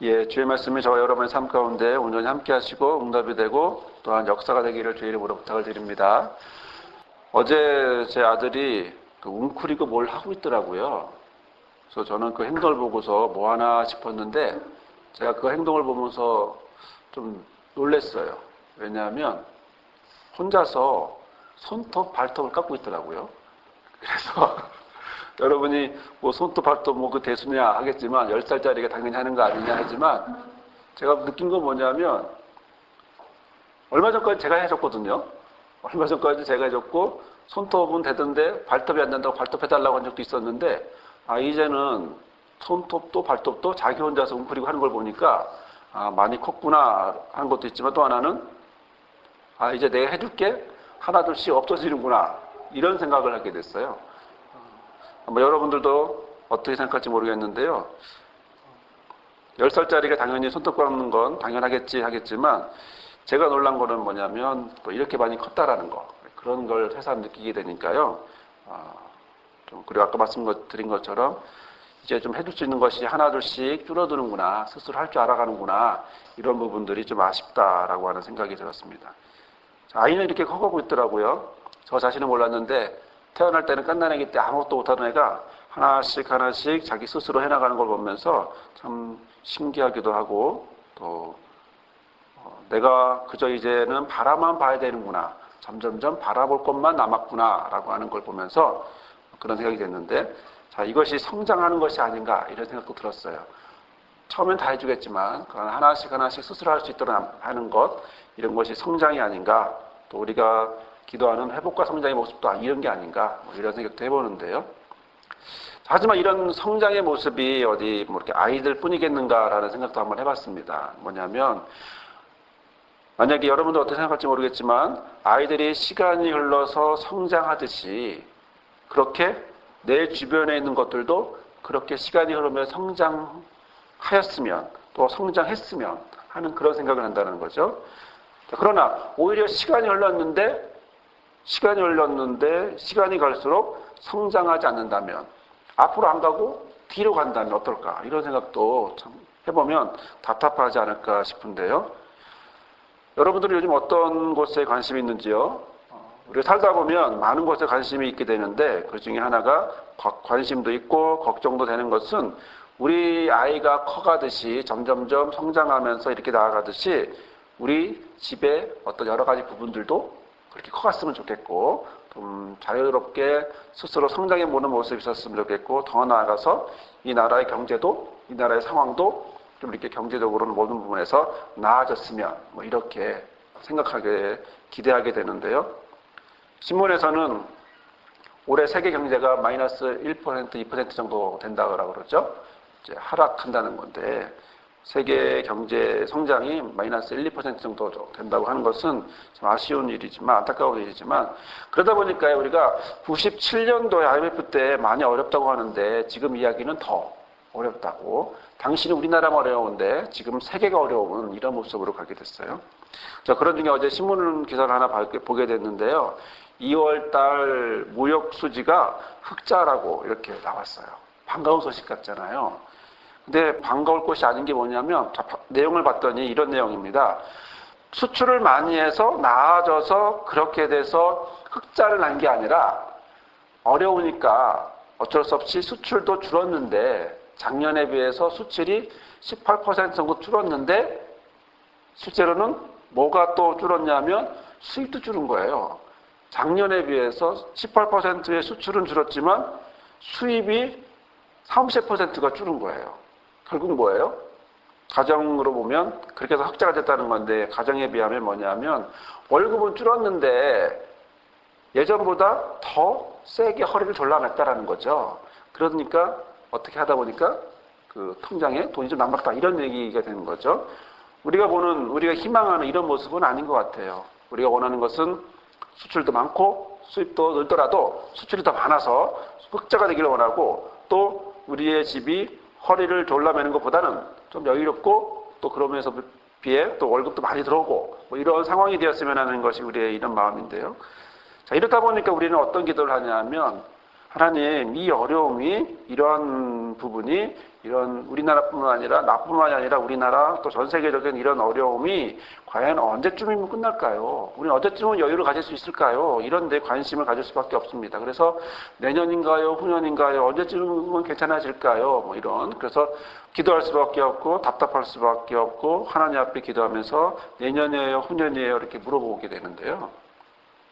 예, 주의 말씀이 저와 여러분의 삶 가운데 온전히 함께 하시고 응답이 되고 또한 역사가 되기를 주의 이름으로 부탁을 드립니다. 어제 제 아들이 웅크리고 뭘 하고 있더라고요. 그래서 저는 그 행동을 보고서 뭐 하나 싶었는데 제가 그 행동을 보면서 좀 놀랐어요. 왜냐하면 혼자서 손톱, 발톱을 깎고 있더라고요. 그래서 여러분이 뭐 손톱, 발톱 뭐 그 대수냐 하겠지만 10살짜리가 당연히 하는 거 아니냐 하지만 제가 느낀 건 뭐냐면 얼마 전까지 제가 해줬거든요. 얼마 전까지 제가 해줬고 손톱은 되던데 발톱이 안 된다고 발톱 해달라고 한 적도 있었는데 이제는 손톱도 발톱도 자기 혼자서 웅크리고 하는 걸 보니까 많이 컸구나 하는 것도 있지만 또 하나는 이제 내가 해줄게 하나 둘씩 없어지는구나 이런 생각을 하게 됐어요. 여러분들도 어떻게 생각할지 모르겠는데요. 10살짜리가 당연히 손톱 깎는 건 당연하겠지 하겠지만 제가 놀란 거는 뭐냐면 또 이렇게 많이 컸다라는 거 그런 걸 새삼 느끼게 되니까요. 그리고 아까 말씀드린 것처럼 이제 좀 해줄 수 있는 것이 하나둘씩 줄어드는구나 스스로 할 줄 알아가는구나 이런 부분들이 좀 아쉽다라고 하는 생각이 들었습니다. 아이는 이렇게 커가고 있더라고요. 저 자신은 몰랐는데 태어날 때는 갓난아기 때 아무것도 못하는 애가 하나씩 자기 스스로 해나가는 걸 보면서 참 신기하기도 하고 또 내가 그저 이제는 바라만 봐야 되는구나 점점점 바라볼 것만 남았구나 라고 하는 걸 보면서 그런 생각이 됐는데 이것이 성장하는 것이 아닌가 이런 생각도 들었어요. 처음엔 다 해주겠지만 하나씩 스스로 할 수 있도록 하는 것 이런 것이 성장이 아닌가 또 우리가 기도하는 회복과 성장의 모습도 이런 게 아닌가 이런 생각도 해보는데요. 하지만 이런 성장의 모습이 어디 이렇게 아이들 뿐이겠는가라는 생각도 한번 해봤습니다. 뭐냐면 만약에 여러분들 어떻게 생각할지 모르겠지만 아이들이 시간이 흘러서 성장하듯이 그렇게 내 주변에 있는 것들도 그렇게 시간이 흐르면 성장하였으면 또 성장했으면 하는 그런 생각을 한다는 거죠. 그러나 오히려 시간이 시간이 갈수록 성장하지 않는다면 앞으로 안 가고 뒤로 간다면 어떨까 이런 생각도 참 해보면 답답하지 않을까 싶은데요. 여러분들은 요즘 어떤 곳에 관심이 있는지요? 우리가 살다 보면 많은 곳에 관심이 있게 되는데 그 중에 하나가 관심도 있고 걱정도 되는 것은 우리 아이가 커가듯이 점점점 성장하면서 이렇게 나아가듯이 우리 집에 어떤 여러 가지 부분들도 그렇게 커갔으면 좋겠고 좀 자유롭게 스스로 성장해 보는 모습이 있었으면 좋겠고 더 나아가서 이 나라의 경제도 이 나라의 상황도 좀 이렇게 경제적으로는 모든 부분에서 나아졌으면 이렇게 생각하게 기대하게 되는데요. 신문에서는 올해 세계 경제가 마이너스 1%, 2% 정도 된다고 그러죠. 이제 하락한다는 건데 세계 경제 성장이 마이너스 1, 2% 정도 된다고 하는 것은 좀 아쉬운 일이지만 안타까운 일이지만 그러다 보니까 우리가 97년도에 IMF 때 많이 어렵다고 하는데 지금 이야기는 더 어렵다고 당시는 우리나라만 어려운데 지금 세계가 어려운 이런 모습으로 가게 됐어요. 그런 중에 어제 신문 기사를 하나 보게 됐는데요. 2월 달 무역 수지가 흑자라고 이렇게 나왔어요. 반가운 소식 같잖아요. 근데 반가울 것이 아닌 게 뭐냐면 내용을 봤더니 이런 내용입니다. 수출을 많이 해서 나아져서 그렇게 돼서 흑자를 난 게 아니라 어려우니까 어쩔 수 없이 수출도 줄었는데 작년에 비해서 수출이 18% 정도 줄었는데 실제로는 뭐가 또 줄었냐면 수입도 줄은 거예요. 작년에 비해서 18%의 수출은 줄었지만 수입이 30%가 줄은 거예요. 결국 뭐예요? 가정으로 보면 그렇게 해서 흑자가 됐다는 건데 가정에 비하면 뭐냐면 월급은 줄었는데 예전보다 더 세게 허리를 졸라맸다라는 거죠. 그러니까 어떻게 하다 보니까 그 통장에 돈이 좀 남았다 이런 얘기가 되는 거죠. 우리가 희망하는 이런 모습은 아닌 것 같아요. 우리가 원하는 것은 수출도 많고 수입도 늘더라도 수출이 더 많아서 흑자가 되기를 원하고 또 우리의 집이 허리를 졸라매는 것보다는 좀 여유롭고 또 그러면서 비해 또 월급도 많이 들어오고 이런 상황이 되었으면 하는 것이 우리의 이런 마음인데요. 이렇다 보니까 우리는 어떤 기도를 하냐면 하나님 이 어려움이 이러한 부분이 이런 우리나라뿐만 아니라 나뿐만이 아니라 우리나라 또 전 세계적인 이런 어려움이 과연 언제쯤이면 끝날까요? 우리는 언제쯤은 여유를 가질 수 있을까요? 이런 데 관심을 가질 수밖에 없습니다. 그래서 내년인가요? 후년인가요? 언제쯤은 괜찮아질까요? 뭐 이런. 그래서 기도할 수밖에 없고 답답할 수밖에 없고 하나님 앞에 기도하면서 내년이에요? 후년이에요? 이렇게 물어보게 되는데요.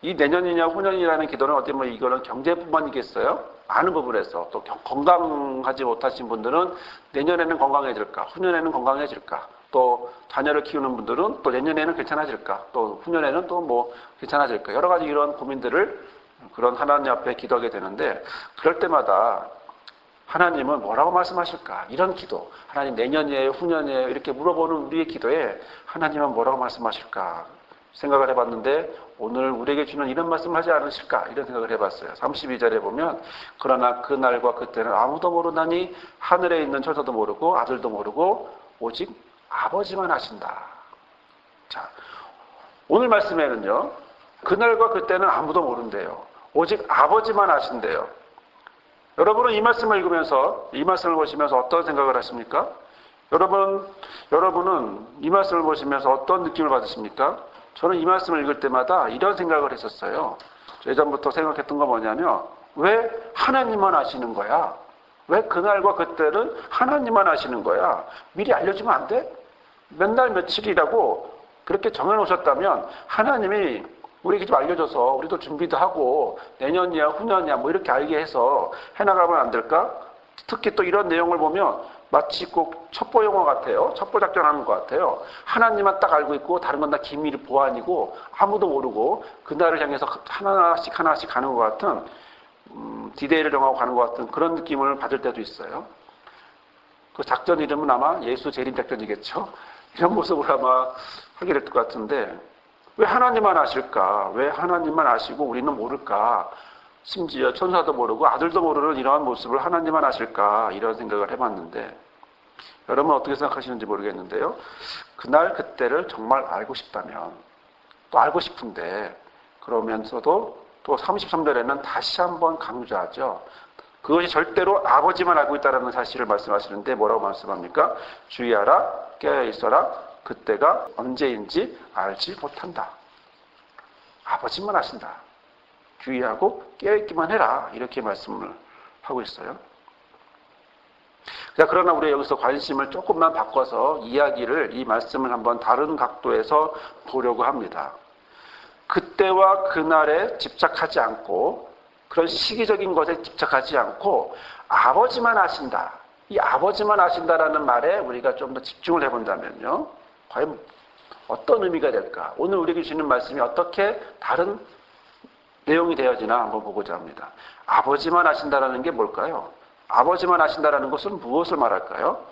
이 내년이냐 후년이라는 기도는 어디 뭐 이거는 경제뿐만이겠어요? 많은 부분에서 또 건강하지 못하신 분들은 내년에는 건강해질까? 후년에는 건강해질까? 또 자녀를 키우는 분들은 또 내년에는 괜찮아질까? 또 후년에는 또 뭐 괜찮아질까? 여러 가지 이런 고민들을 그런 하나님 앞에 기도하게 되는데 그럴 때마다 하나님은 뭐라고 말씀하실까? 이런 기도. 하나님 내년이에요? 후년이에요? 이렇게 물어보는 우리의 기도에 하나님은 뭐라고 말씀하실까? 생각을 해봤는데 오늘 우리에게 주는 이런 말씀을 하지 않으실까? 이런 생각을 해봤어요. 32절에 보면 그러나 그날과 그때는 아무도 모르나니 하늘에 있는 천사도 모르고 아들도 모르고 오직 아버지만 아신다. 자, 오늘 말씀에는요. 그날과 그때는 아무도 모른대요. 오직 아버지만 아신대요. 여러분은 이 말씀을 읽으면서 이 말씀을 보시면서 어떤 생각을 하십니까? 여러분은 이 말씀을 보시면서 어떤 느낌을 받으십니까? 저는 이 말씀을 읽을 때마다 이런 생각을 했었어요. 예전부터 생각했던 건 뭐냐면 왜 하나님만 아시는 거야? 왜 그날과 그때는 하나님만 아시는 거야? 미리 알려주면 안 돼? 몇 날 며칠이라고 그렇게 정해놓으셨다면 하나님이 우리에게 좀 알려줘서 우리도 준비도 하고 내년이야 후년이야 뭐 이렇게 알게 해서 해나가면 안 될까? 특히 또 이런 내용을 보면 마치 꼭 첩보 영화 같아요. 첩보 작전하는 것 같아요. 하나님만 딱 알고 있고 다른 건 다 기밀 보안이고 아무도 모르고 그날을 향해서 하나씩 가는 것 같은 디데이를 정하고 가는 것 같은 그런 느낌을 받을 때도 있어요. 그 작전 이름은 아마 예수 재림 작전이겠죠. 이런 모습으로 아마 하게 될 것 같은데 왜 하나님만 아실까? 왜 하나님만 아시고 우리는 모를까? 심지어 천사도 모르고 아들도 모르는 이러한 모습을 하나님만 아실까? 이런 생각을 해봤는데 여러분 어떻게 생각하시는지 모르겠는데요. 그날 그때를 정말 알고 싶다면 또 알고 싶은데 그러면서도 또 33절에는 다시 한번 강조하죠. 그것이 절대로 아버지만 알고 있다는 사실을 말씀하시는데 뭐라고 말씀합니까? 주의하라, 깨어 있어라, 그때가 언제인지 알지 못한다. 아버지만 아신다. 주의하고 깨어있기만 해라. 이렇게 말씀을 하고 있어요. 그러나 우리 여기서 관심을 조금만 바꿔서 이 말씀을 한번 다른 각도에서 보려고 합니다. 그때와 그날에 집착하지 않고 그런 시기적인 것에 집착하지 않고 아버지만 아신다. 이 아버지만 아신다라는 말에 우리가 좀 더 집중을 해본다면요. 과연 어떤 의미가 될까? 오늘 우리에게 주시는 말씀이 어떻게 다른 내용이 되어지나 한번 보고자 합니다. 아버지만 아신다라는 게 뭘까요? 아버지만 아신다라는 것은 무엇을 말할까요?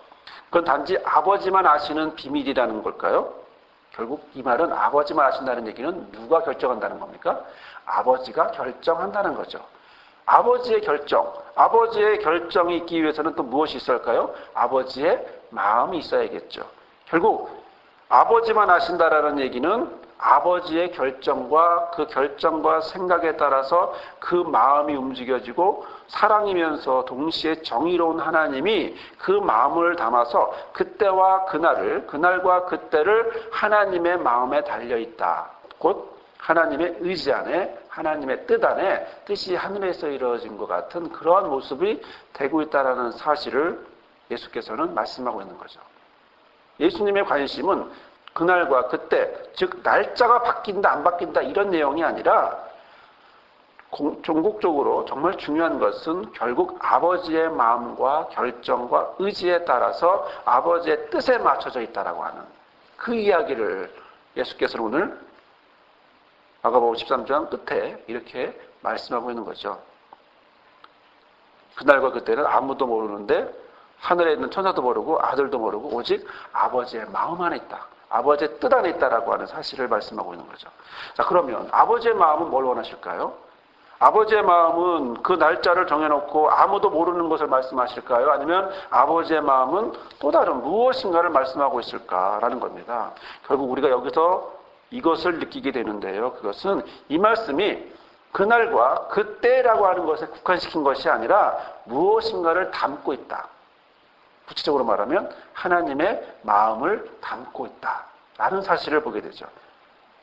그건 단지 아버지만 아시는 비밀이라는 걸까요? 결국 이 말은 아버지만 아신다는 얘기는 누가 결정한다는 겁니까? 아버지가 결정한다는 거죠. 아버지의 결정이 있기 위해서는 또 무엇이 있을까요? 아버지의 마음이 있어야겠죠. 결국 아버지만 아신다라는 얘기는 아버지의 결정과 그 결정과 생각에 따라서 그 마음이 움직여지고 사랑이면서 동시에 정의로운 하나님이 그 마음을 담아서 그때와 그날과 그때를 하나님의 마음에 달려있다. 곧 하나님의 의지 안에 하나님의 뜻 안에 뜻이 하늘에서 이루어진 것 같은 그러한 모습이 되고 있다는 사실을 예수께서는 말씀하고 있는 거죠. 예수님의 관심은 그날과 그때, 즉 날짜가 바뀐다 안 바뀐다 이런 내용이 아니라 종국적으로 정말 중요한 것은 결국 아버지의 마음과 결정과 의지에 따라서 아버지의 뜻에 맞춰져 있다라고 하는 그 이야기를 예수께서는 오늘 마가복음 13장 끝에 이렇게 말씀하고 있는 거죠. 그날과 그때는 아무도 모르는데 하늘에 있는 천사도 모르고 아들도 모르고 오직 아버지의 마음 안에 있다. 아버지의 뜻 안에 있다라고 하는 사실을 말씀하고 있는 거죠. 자, 그러면 아버지의 마음은 뭘 원하실까요? 아버지의 마음은 그 날짜를 정해놓고 아무도 모르는 것을 말씀하실까요? 아니면 아버지의 마음은 또 다른 무엇인가를 말씀하고 있을까라는 겁니다. 결국 우리가 여기서 이것을 느끼게 되는데요. 그것은 이 말씀이 그날과 그때라고 하는 것에 국한시킨 것이 아니라 무엇인가를 담고 있다. 구체적으로 말하면 하나님의 마음을 담고 있다라는 사실을 보게 되죠.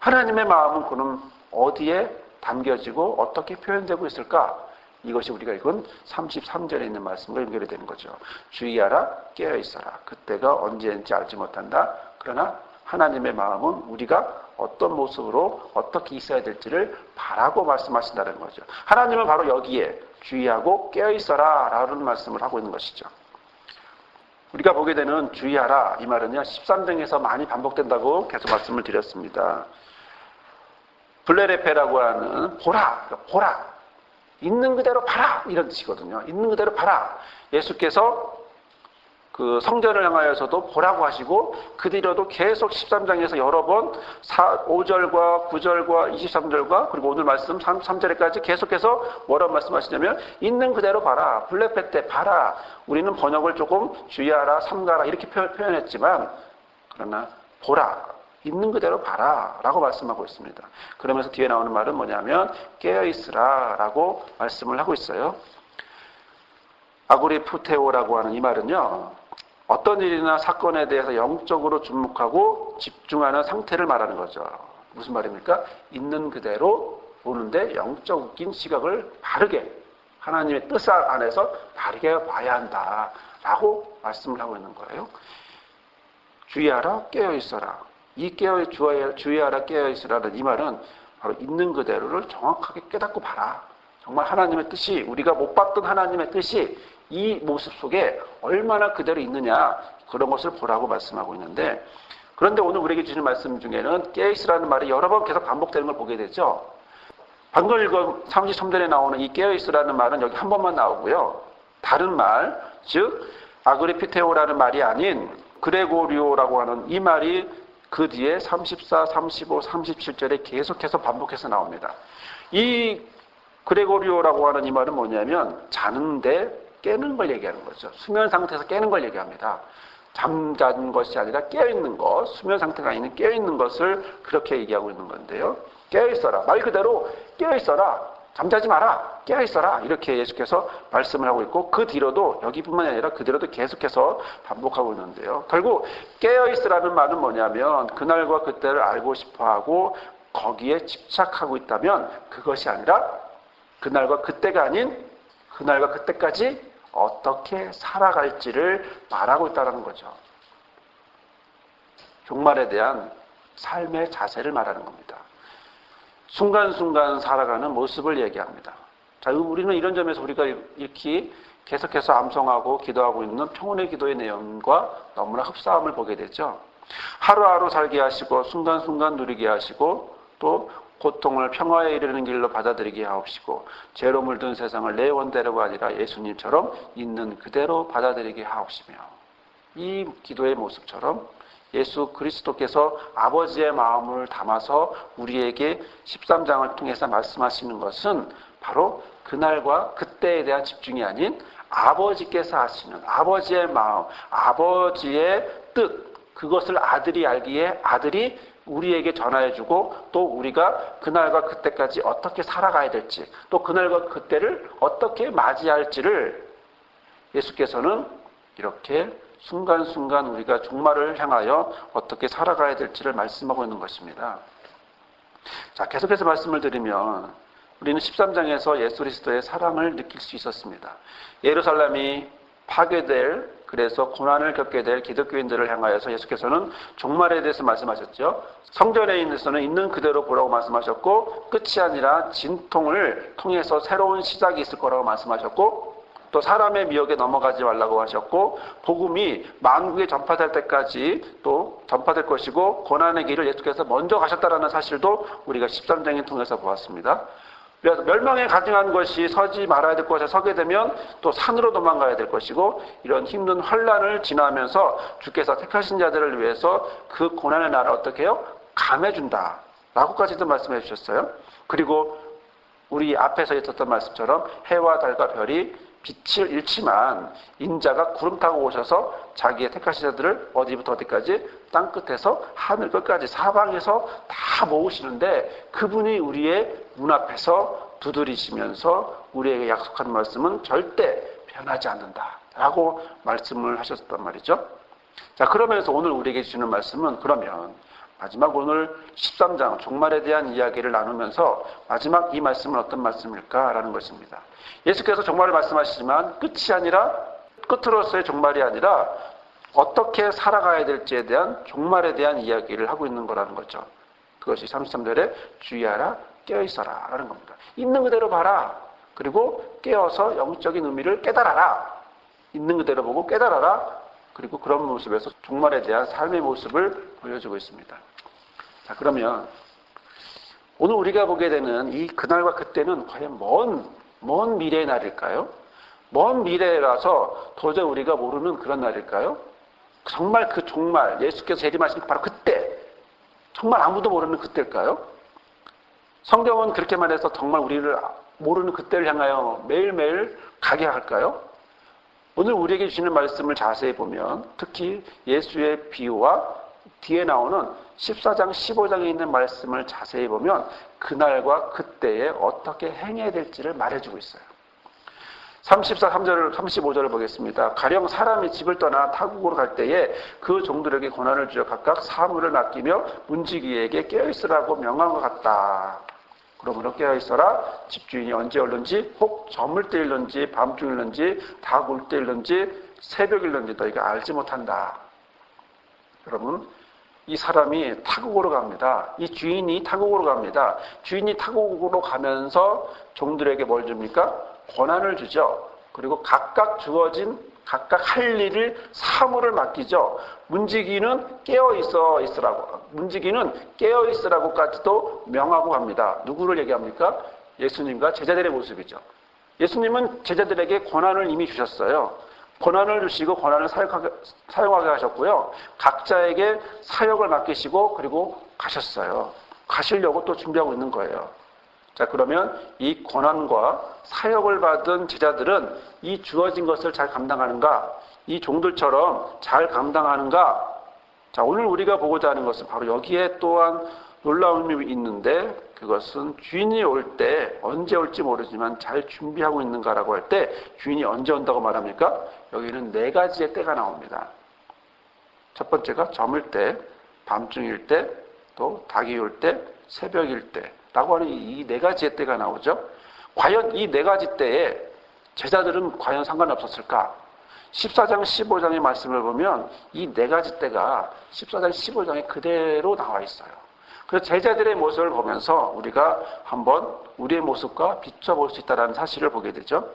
하나님의 마음은 그럼 어디에 담겨지고 어떻게 표현되고 있을까? 이것이 우리가 읽은 33절에 있는 말씀과 연결이 되는 거죠. 주의하라, 깨어있어라. 그때가 언제인지 알지 못한다. 그러나 하나님의 마음은 우리가 어떤 모습으로 어떻게 있어야 될지를 바라고 말씀하신다는 거죠. 하나님은 바로 여기에 주의하고 깨어있어라 라는 말씀을 하고 있는 것이죠. 우리가 보게 되는 주의하라 이 말은요 13장에서 많이 반복된다고 계속 말씀을 드렸습니다. 블레레페라고 하는 보라 있는 그대로 봐라 이런 뜻이거든요. 있는 그대로 봐라. 예수께서 그 성전을 향하여서도 보라고 하시고 그 뒤로도 계속 13장에서 여러 번 5절과 9절과 23절과 그리고 오늘 말씀 3절에까지 계속해서 뭐라고 말씀하시냐면 있는 그대로 봐라. 블레페 때 봐라. 우리는 번역을 조금 주의하라, 삼가라 이렇게 표현했지만 그러나 보라. 있는 그대로 봐라 라고 말씀하고 있습니다. 그러면서 뒤에 나오는 말은 뭐냐면 깨어있으라 라고 말씀을 하고 있어요. 아구리푸테오라고 하는 이 말은요. 어떤 일이나 사건에 대해서 영적으로 주목하고 집중하는 상태를 말하는 거죠. 무슨 말입니까? 있는 그대로 보는데 영적인 시각을 바르게 하나님의 뜻 안에서 바르게 봐야 한다라고 말씀을 하고 있는 거예요. 주의하라 깨어있어라. 이 주의하라 깨어있으라는 이 말은 바로 있는 그대로를 정확하게 깨닫고 봐라. 정말 하나님의 뜻이 우리가 못 봤던 하나님의 뜻이 이 모습 속에 얼마나 그대로 있느냐 그런 것을 보라고 말씀하고 있는데 그런데 오늘 우리에게 주시는 말씀 중에는 깨어있으라는 말이 여러 번 계속 반복되는 걸 보게 되죠. 방금 읽은 33절에 나오는 이 깨어있으라는 말은 여기 한 번만 나오고요. 다른 말, 즉 아그리피테오라는 말이 아닌 그레고리오라고 하는 이 말이 그 뒤에 34, 35, 37절에 계속해서 반복해서 나옵니다. 이 그레고리오라고 하는 이 말은 뭐냐면 자는데 깨는 걸 얘기하는 거죠. 수면 상태에서 깨는 걸 얘기합니다. 잠자는 것이 아니라 깨어있는 것, 수면 상태가 아닌 깨어있는 것을 그렇게 얘기하고 있는 건데요. 깨어있어라. 말 그대로 깨어있어라. 잠자지 마라. 깨어있어라. 이렇게 예수께서 말씀을 하고 있고 그 뒤로도 여기뿐만 아니라 그 뒤로도 계속해서 반복하고 있는데요. 결국 깨어있으라는 말은 뭐냐면 그날과 그때를 알고 싶어하고 거기에 집착하고 있다면 그것이 아니라 그날과 그때가 아닌 그날과 그때까지 어떻게 살아갈지를 말하고 있다는 거죠. 종말에 대한 삶의 자세를 말하는 겁니다. 순간순간 살아가는 모습을 얘기합니다. 자, 우리는 이런 점에서 우리가 이렇게 계속해서 암송하고 기도하고 있는 평온의 기도의 내용과 너무나 흡사함을 보게 되죠. 하루하루 살게 하시고 순간순간 누리게 하시고 또 고통을 평화에 이르는 길로 받아들이게 하옵시고 죄로 물든 세상을 내 원대로가 아니라 예수님처럼 있는 그대로 받아들이게 하옵시며 이 기도의 모습처럼 예수 그리스도께서 아버지의 마음을 담아서 우리에게 13장을 통해서 말씀하시는 것은 바로 그날과 그때에 대한 집중이 아닌 아버지께서 하시는 아버지의 마음, 아버지의 뜻 그것을 아들이 알기에 아들이 우리에게 전하여주고 또 우리가 그날과 그때까지 어떻게 살아가야 될지 또 그날과 그때를 어떻게 맞이할지를 예수께서는 이렇게 순간순간 우리가 종말을 향하여 어떻게 살아가야 될지를 말씀하고 있는 것입니다. 자, 계속해서 말씀을 드리면 우리는 13장에서 예수 그리스도의 사랑을 느낄 수 있었습니다. 예루살렘이 파괴될 그래서 고난을 겪게 될 기독교인들을 향하여서 예수께서는 종말에 대해서 말씀하셨죠. 성전에 있는 있는 그대로 보라고 말씀하셨고 끝이 아니라 진통을 통해서 새로운 시작이 있을 거라고 말씀하셨고 또 사람의 미혹에 넘어가지 말라고 하셨고 복음이 만국에 전파될 때까지 또 전파될 것이고 고난의 길을 예수께서 먼저 가셨다는 사실도 우리가 13장을 통해서 보았습니다. 멸망에 가증한 것이 서지 말아야 될 곳에 서게 되면 또 산으로 도망가야 될 것이고 이런 힘든 환난을 지나면서 주께서 택하신 자들을 위해서 그 고난의 날을 어떻게 해요? 감해준다 라고까지도 말씀해 주셨어요. 그리고 우리 앞에서 있었던 말씀처럼 해와 달과 별이 빛을 잃지만 인자가 구름 타고 오셔서 자기의 택하신 자들을 어디부터 어디까지 땅끝에서 하늘 끝까지 사방에서 다 모으시는데 그분이 우리의 눈앞에서 두드리시면서 우리에게 약속한 말씀은 절대 변하지 않는다. 라고 말씀을 하셨단 말이죠. 자, 그러면서 오늘 우리에게 주시는 말씀은 그러면 마지막 오늘 13장 종말에 대한 이야기를 나누면서 마지막 이 말씀은 어떤 말씀일까라는 것입니다. 예수께서 종말을 말씀하시지만 끝이 아니라 끝으로서의 종말이 아니라 어떻게 살아가야 될지에 대한 종말에 대한 이야기를 하고 있는 거라는 거죠. 그것이 33절에 주의하라 깨어있어라 라는 겁니다. 있는 그대로 봐라. 그리고 깨어서 영적인 의미를 깨달아라. 있는 그대로 보고 깨달아라. 그리고 그런 모습에서 종말에 대한 삶의 모습을 보여주고 있습니다. 자, 그러면 오늘 우리가 보게 되는 이 그날과 그때는 과연 먼 미래의 날일까요? 먼 미래라서 도저히 우리가 모르는 그런 날일까요? 정말 그 종말, 예수께서 재림하신 바로 그때, 정말 아무도 모르는 그때일까요? 성경은 그렇게 말해서 정말 우리를 모르는 그때를 향하여 매일매일 가게 할까요? 오늘 우리에게 주시는 말씀을 자세히 보면 특히 예수의 비유와 뒤에 나오는 14장, 15장에 있는 말씀을 자세히 보면 그날과 그때에 어떻게 행해야 될지를 말해주고 있어요. 35절을 보겠습니다. 가령 사람이 집을 떠나 타국으로 갈 때에 그 종들에게 고난을 주어 각각 사물을 맡기며 문지기에게 깨어있으라고 명한 것 같다. 그러므로 깨어있어라. 집주인이 언제 올는지 혹 저물 때일는지 밤중일는지 닭 울 때일는지 새벽일는지 너희가 알지 못한다. 여러분, 이 사람이 타국으로 갑니다. 이 주인이 타국으로 갑니다. 주인이 타국으로 가면서 종들에게 뭘 줍니까? 권한을 주죠. 그리고 각각 주어진 각각 할 일을 사물을 맡기죠. 문지기는 문지기는 깨어 있으라고까지도 명하고 갑니다. 누구를 얘기합니까? 예수님과 제자들의 모습이죠. 예수님은 제자들에게 권한을 이미 주셨어요. 권한을 주시고 권한을 사용하게 하셨고요. 각자에게 사역을 맡기시고 그리고 가셨어요. 가시려고 또 준비하고 있는 거예요. 자, 그러면 이 권한과 사역을 받은 제자들은 이 주어진 것을 잘 감당하는가? 이 종들처럼 잘 감당하는가? 자, 오늘 우리가 보고자 하는 것은 바로 여기에 또한 놀라움이 있는데 그것은 주인이 올 때 언제 올지 모르지만 잘 준비하고 있는가라고 할 때 주인이 언제 온다고 말합니까? 여기는 4가지의 때가 나옵니다. 첫 번째가 저물 때, 밤중일 때, 또 닭이 올 때, 새벽일 때 라고 하는 이 4가지의 때가 나오죠. 과연 이 4가지 때에 제자들은 과연 상관없었을까? 14장, 15장의 말씀을 보면 이 4가지 때가 14장, 15장에 그대로 나와 있어요. 그래서 제자들의 모습을 보면서 우리가 한번 우리의 모습과 비춰볼 수 있다는 사실을 보게 되죠.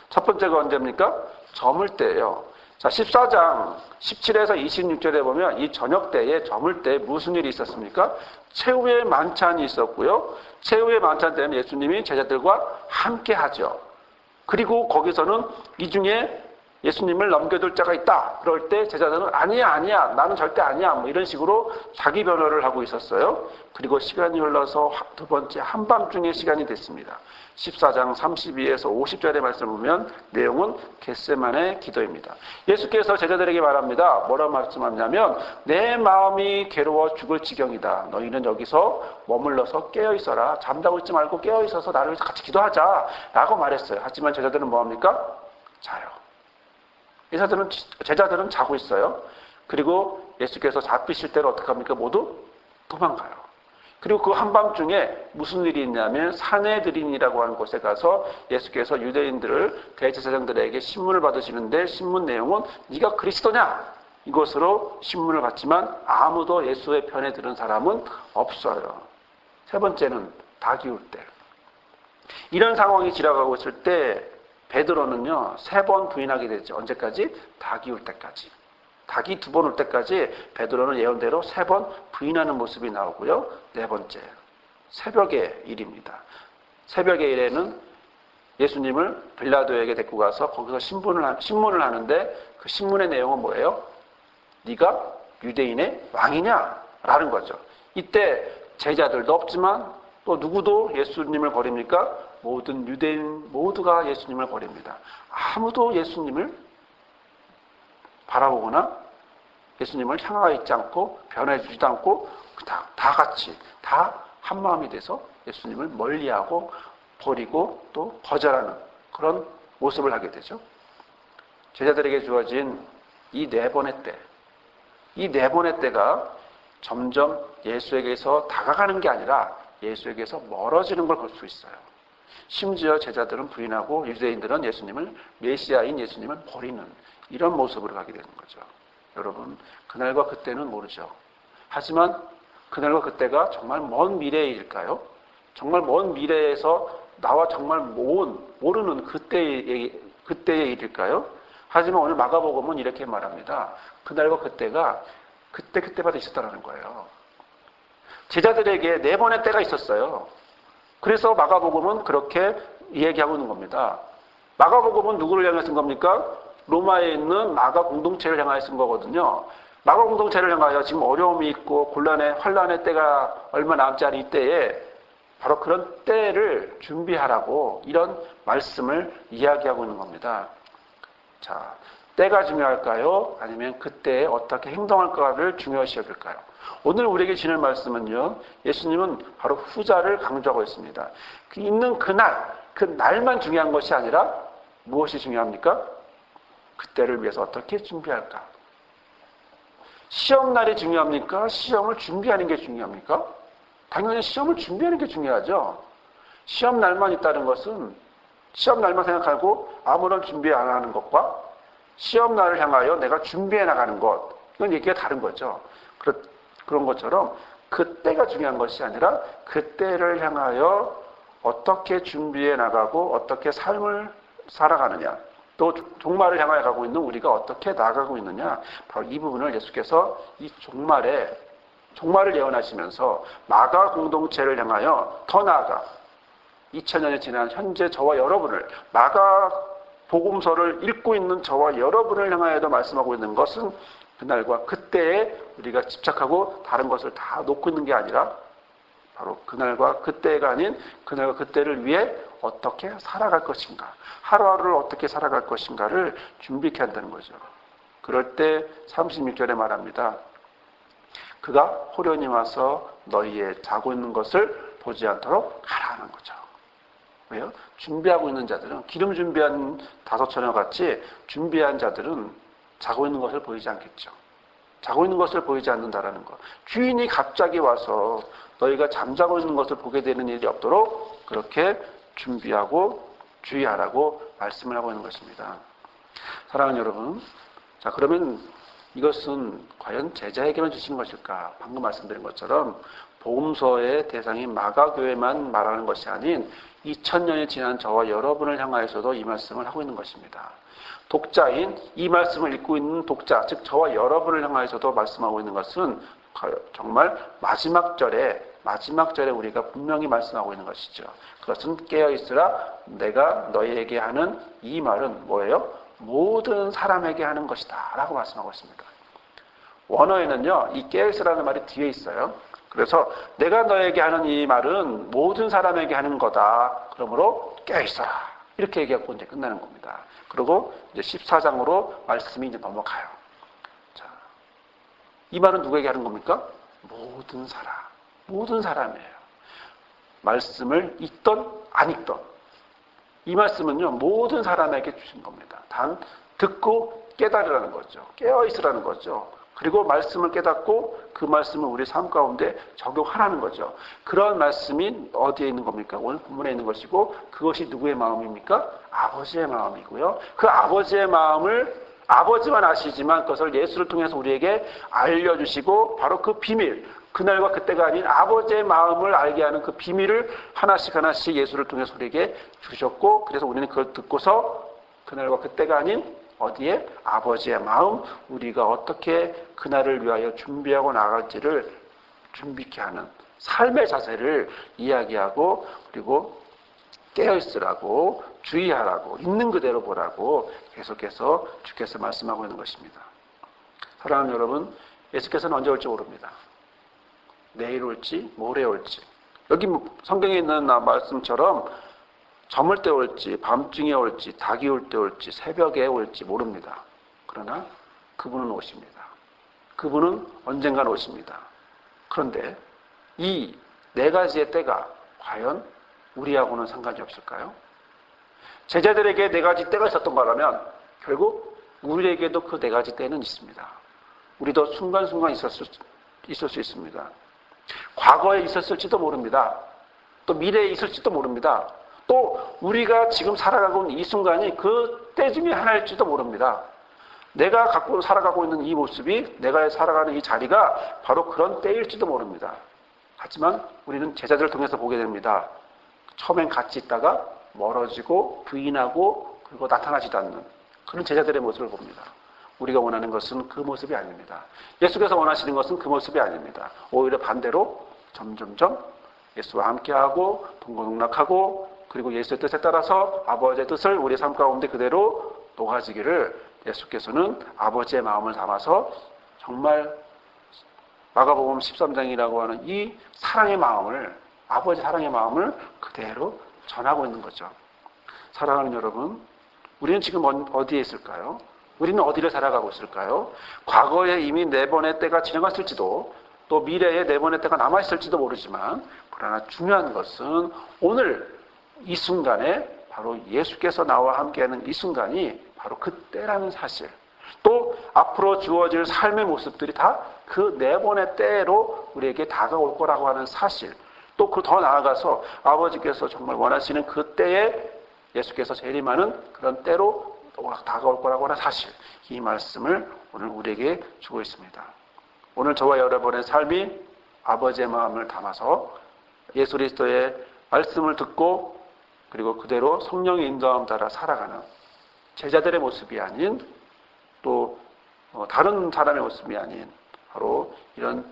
첫 번째가 언제입니까? 저물 때예요. 자, 14장 17에서 26절에 보면 이 저녁 때에 저물 때 무슨 일이 있었습니까? 최후의 만찬이 있었고요. 최후의 만찬 때는 예수님이 제자들과 함께 하죠. 그리고 거기서는 이 중에 예수님을 넘겨둘 자가 있다. 그럴 때 제자들은 아니야, 나는 절대 아니야. 뭐 이런 식으로 자기 변호를 하고 있었어요. 그리고 시간이 흘러서 두 번째 한밤중의 시간이 됐습니다. 14장 32에서 50절의 말씀을 보면 내용은 겟세마네 기도입니다. 예수께서 제자들에게 말합니다. 뭐라고 말씀하냐면 내 마음이 괴로워 죽을 지경이다. 너희는 여기서 머물러서 깨어있어라. 잠자고 있지 말고 깨어있어서 나를 위해서 같이 기도하자. 라고 말했어요. 하지만 제자들은 뭐합니까? 자요. 제자들은 자고 있어요. 그리고 예수께서 잡히실 때는 어떻게 합니까? 모두 도망가요. 그리고 그 한밤중에 무슨 일이 있냐면 사내들인이라고 하는 곳에 가서 예수께서 유대인들을 대제사장들에게 신문을 받으시는데 신문 내용은 네가 그리스도냐? 이것으로 신문을 받지만 아무도 예수의 편에 들은 사람은 없어요. 세 번째는 닭이 울 때. 이런 상황이 지나가고 있을 때 베드로는요 3번 부인하게 되죠. 언제까지? 닭이 울 때까지. 닭이 2번 올 때까지 베드로는 예언대로 3번 부인하는 모습이 나오고요. 4번째, 새벽의 일입니다. 새벽의 일에는 예수님을 빌라도에게 데리고 가서 거기서 신문을 하는데 그 신문의 내용은 뭐예요? 네가 유대인의 왕이냐? 라는 거죠. 이때 제자들도 없지만 또 누구도 예수님을 버립니까? 모든 유대인 모두가 예수님을 버립니다. 아무도 예수님을 바라보거나 예수님을 향하여 있지 않고 변해주지도 않고 다 같이 다 한마음이 돼서 예수님을 멀리하고 버리고 또 거절하는 그런 모습을 하게 되죠. 제자들에게 주어진 이 4번의 때, 이 4번의 때가 점점 예수에게서 다가가는 게 아니라 예수에게서 멀어지는 걸 볼 수 있어요. 심지어 제자들은 부인하고 유대인들은 예수님을, 메시아인 예수님을 버리는 이런 모습으로 가게 되는 거죠. 여러분, 그날과 그때는 모르죠. 하지만 그날과 그때가 정말 먼 미래의 일일까요? 정말 먼 미래에서 나와 정말 모르는 그때의 일일까요? 하지만 오늘 마가복음은 이렇게 말합니다. 그날과 그때가 그때마다 있었다는 거예요. 제자들에게 4번의 때가 있었어요. 그래서 마가복음은 그렇게 이야기하고 있는 겁니다. 마가복음은 누구를 향해 쓴 겁니까? 로마에 있는 마가 공동체를 향하여 쓴 거거든요. 마가 공동체를 향하여 지금 어려움이 있고 곤란의 환란의 때가 얼마 남지 않은 이때에 바로 그런 때를 준비하라고 이런 말씀을 이야기하고 있는 겁니다. 자, 때가 중요할까요? 아니면 그때에 어떻게 행동할까를 중요시 여길까요? 오늘 우리에게 주는 말씀은요, 예수님은 바로 후자를 강조하고 있습니다. 있는 그날, 그 날만 중요한 것이 아니라 무엇이 중요합니까? 그때를 위해서 어떻게 준비할까? 시험날이 중요합니까? 시험을 준비하는 게 중요합니까? 당연히 시험을 준비하는 게 중요하죠. 시험날만 있다는 것은 시험날만 생각하고 아무런 준비 안 하는 것과 시험날을 향하여 내가 준비해 나가는 것, 이건 얘기가 다른 거죠. 그런 것처럼 그때가 중요한 것이 아니라 그때를 향하여 어떻게 준비해 나가고 어떻게 삶을 살아가느냐, 또 종말을 향하여 가고 있는 우리가 어떻게 나아가고 있느냐, 바로 이 부분을 예수께서 이 종말을 예언하시면서 마가 공동체를 향하여 더 나아가 2000년이 지난 현재 저와 여러분을, 마가 복음서를 읽고 있는 저와 여러분을 향하여도 말씀하고 있는 것은 그날과 그때에 우리가 집착하고 다른 것을 다 놓고 있는 게 아니라 바로 그날과 그때가 아닌 그날과 그때를 위해 어떻게 살아갈 것인가, 하루하루를 어떻게 살아갈 것인가를 준비케 한다는 거죠. 그럴 때 36절에 말합니다. 그가 호련히 와서 너희의 자고 있는 것을 보지 않도록 하라는 거죠. 왜요? 준비하고 있는 자들은, 기름 준비한 5처녀 같이 준비한 자들은 자고 있는 것을 보이지 않겠죠. 자고 있는 것을 보이지 않는다라는 것. 주인이 갑자기 와서 너희가 잠자고 있는 것을 보게 되는 일이 없도록 그렇게 준비하고 주의하라고 말씀을 하고 있는 것입니다. 사랑하는 여러분, 자, 그러면 이것은 과연 제자에게만 주신 것일까? 방금 말씀드린 것처럼 복음서의 대상인 마가교회만 말하는 것이 아닌 2000년이 지난 저와 여러분을 향하여서도 이 말씀을 하고 있는 것입니다. 독자인, 이 말씀을 읽고 있는 독자, 즉 저와 여러분을 향하여서도 말씀하고 있는 것은 정말 마지막 절에 우리가 분명히 말씀하고 있는 것이죠. 그것은 깨어있으라, 내가 너희에게 하는 이 말은 뭐예요? 모든 사람에게 하는 것이다 라고 말씀하고 있습니다. 원어에는요, 이 깨어있으라는 말이 뒤에 있어요. 그래서 내가 너에게 하는 이 말은 모든 사람에게 하는 거다. 그러므로 깨어있어라, 이렇게 얘기하고 이제 끝나는 겁니다. 그리고 이제 14장으로 말씀이 이제 넘어가요. 자, 이 말은 누구에게 하는 겁니까? 모든 사람이에요. 말씀을 읽던 안 읽던 이 말씀은요, 모든 사람에게 주신 겁니다. 단 듣고 깨달으라는 거죠. 깨어있으라는 거죠. 그리고 말씀을 깨닫고 그 말씀을 우리 삶 가운데 적용하라는 거죠. 그런 말씀이 어디에 있는 겁니까? 오늘 본문에 있는 것이고, 그것이 누구의 마음입니까? 아버지의 마음이고요. 그 아버지의 마음을 아버지만 아시지만 그것을 예수를 통해서 우리에게 알려주시고, 바로 그 비밀, 그날과 그때가 아닌 아버지의 마음을 알게 하는 그 비밀을 하나씩 예수를 통해서 우리에게 주셨고, 그래서 우리는 그걸 듣고서 그날과 그때가 아닌 어디에? 아버지의 마음, 우리가 어떻게 그날을 위하여 준비하고 나갈지를 준비케 하는 삶의 자세를 이야기하고, 그리고 깨어있으라고, 주의하라고, 있는 그대로 보라고 계속해서 주께서 말씀하고 있는 것입니다. 사랑하는 여러분, 예수께서는 언제 올지 모릅니다. 내일 올지 모레 올지, 여기 성경에 있는 말씀처럼 저물 때 올지 밤중에 올지 닭이 올 때 올지 새벽에 올지 모릅니다. 그러나 그분은 오십니다. 그분은 언젠간 오십니다. 그런데 이 4가지의 때가 과연 우리하고는 상관이 없을까요? 제자들에게 4가지 때가 있었던 거라면 결국 우리에게도 그 네 가지 때는 있습니다. 우리도 순간순간 있을 수 있습니다. 과거에 있었을지도 모릅니다. 또 미래에 있을지도 모릅니다. 또 우리가 지금 살아가고 있는 이 순간이 그 때 중에 하나일지도 모릅니다. 내가 갖고 살아가고 있는 이 모습이, 내가 살아가는 이 자리가 바로 그런 때일지도 모릅니다. 하지만 우리는 제자들을 통해서 보게 됩니다. 처음엔 같이 있다가 멀어지고 부인하고 그리고 나타나지도 않는 그런 제자들의 모습을 봅니다. 우리가 원하는 것은 그 모습이 아닙니다. 예수께서 원하시는 것은 그 모습이 아닙니다. 오히려 반대로 점점점 예수와 함께하고 동고동락하고 그리고 예수의 뜻에 따라서 아버지의 뜻을 우리의 삶 가운데 그대로 녹아지기를 예수께서는 아버지의 마음을 담아서 정말 마가복음 13장이라고 하는 이 사랑의 마음을, 아버지 사랑의 마음을 그대로 전하고 있는 거죠. 사랑하는 여러분, 우리는 지금 어디에 있을까요? 우리는 어디를 살아가고 있을까요? 과거에 이미 네 번의 때가 지나갔을지도 또 미래에 네 번의 때가 남아있을지도 모르지만 그러나 중요한 것은 오늘 이 순간에 바로 예수께서 나와 함께하는 이 순간이 바로 그 때라는 사실, 또 앞으로 주어질 삶의 모습들이 다 그 네 번의 때로 우리에게 다가올 거라고 하는 사실, 또 그 더 나아가서 아버지께서 정말 원하시는 그 때에 예수께서 재림하는 그런 때로 다가올 거라고 하는 사실, 이 말씀을 오늘 우리에게 주고 있습니다. 오늘 저와 여러분의 삶이 아버지의 마음을 담아서 예수 그리스도의 말씀을 듣고 그리고 그대로 성령의 인도함 따라 살아가는 제자들의 모습이 아닌 또 다른 사람의 모습이 아닌 바로 이런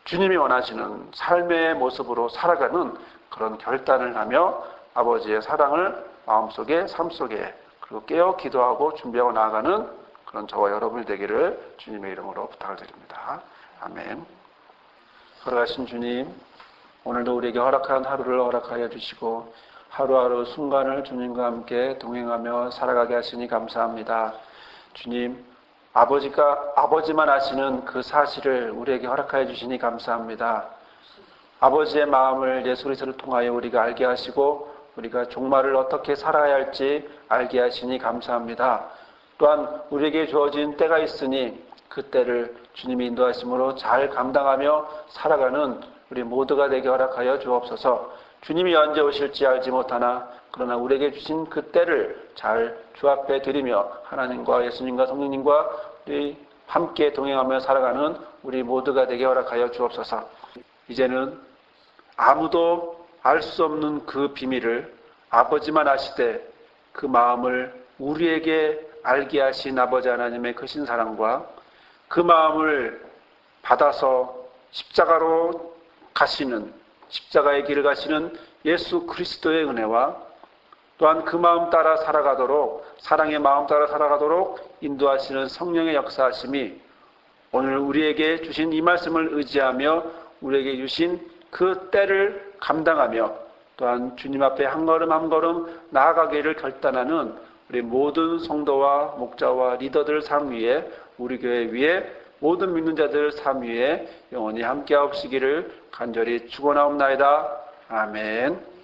주님이 원하시는 삶의 모습으로 살아가는 그런 결단을 하며 아버지의 사랑을 마음속에 삶 속에 그리고 깨어 기도하고 준비하고 나아가는 그런 저와 여러분이 되기를 주님의 이름으로 부탁을 드립니다. 아멘. 걸어가신 주님, 오늘도 우리에게 허락한 하루를 허락하여 주시고 하루하루 순간을 주님과 함께 동행하며 살아가게 하시니 감사합니다. 주님, 아버지만 아시는 그 사실을 우리에게 허락하여 주시니 감사합니다. 아버지의 마음을 예수 그리스도를 통하여 우리가 알게 하시고 우리가 종말을 어떻게 살아야 할지 알게 하시니 감사합니다. 또한 우리에게 주어진 때가 있으니 그 때를 주님이 인도하심으로 잘 감당하며 살아가는 우리 모두가 되게 허락하여 주옵소서. 주님이 언제 오실지 알지 못하나 그러나 우리에게 주신 그 때를 잘 주 앞에 드리며 하나님과 예수님과 성령님과 우리 함께 동행하며 살아가는 우리 모두가 되게 허락하여 주옵소서. 이제는 아무도 알 수 없는 그 비밀을 아버지만 아시되 그 마음을 우리에게 알게 하신 아버지 하나님의 크신 사랑과 그 마음을 받아서 십자가로 가시는, 십자가의 길을 가시는 예수 그리스도의 은혜와 또한 그 마음 따라 살아가도록, 사랑의 마음 따라 살아가도록 인도하시는 성령의 역사하심이 오늘 우리에게 주신 이 말씀을 의지하며 우리에게 주신 그 때를 감당하며 또한 주님 앞에 한 걸음 한 걸음 나아가기를 결단하는 우리 모든 성도와 목자와 리더들 삶 위에, 우리 교회 위에, 모든 믿는 자들 삶 위에 영원히 함께하옵시기를 간절히 축원하옵나이다. 아멘.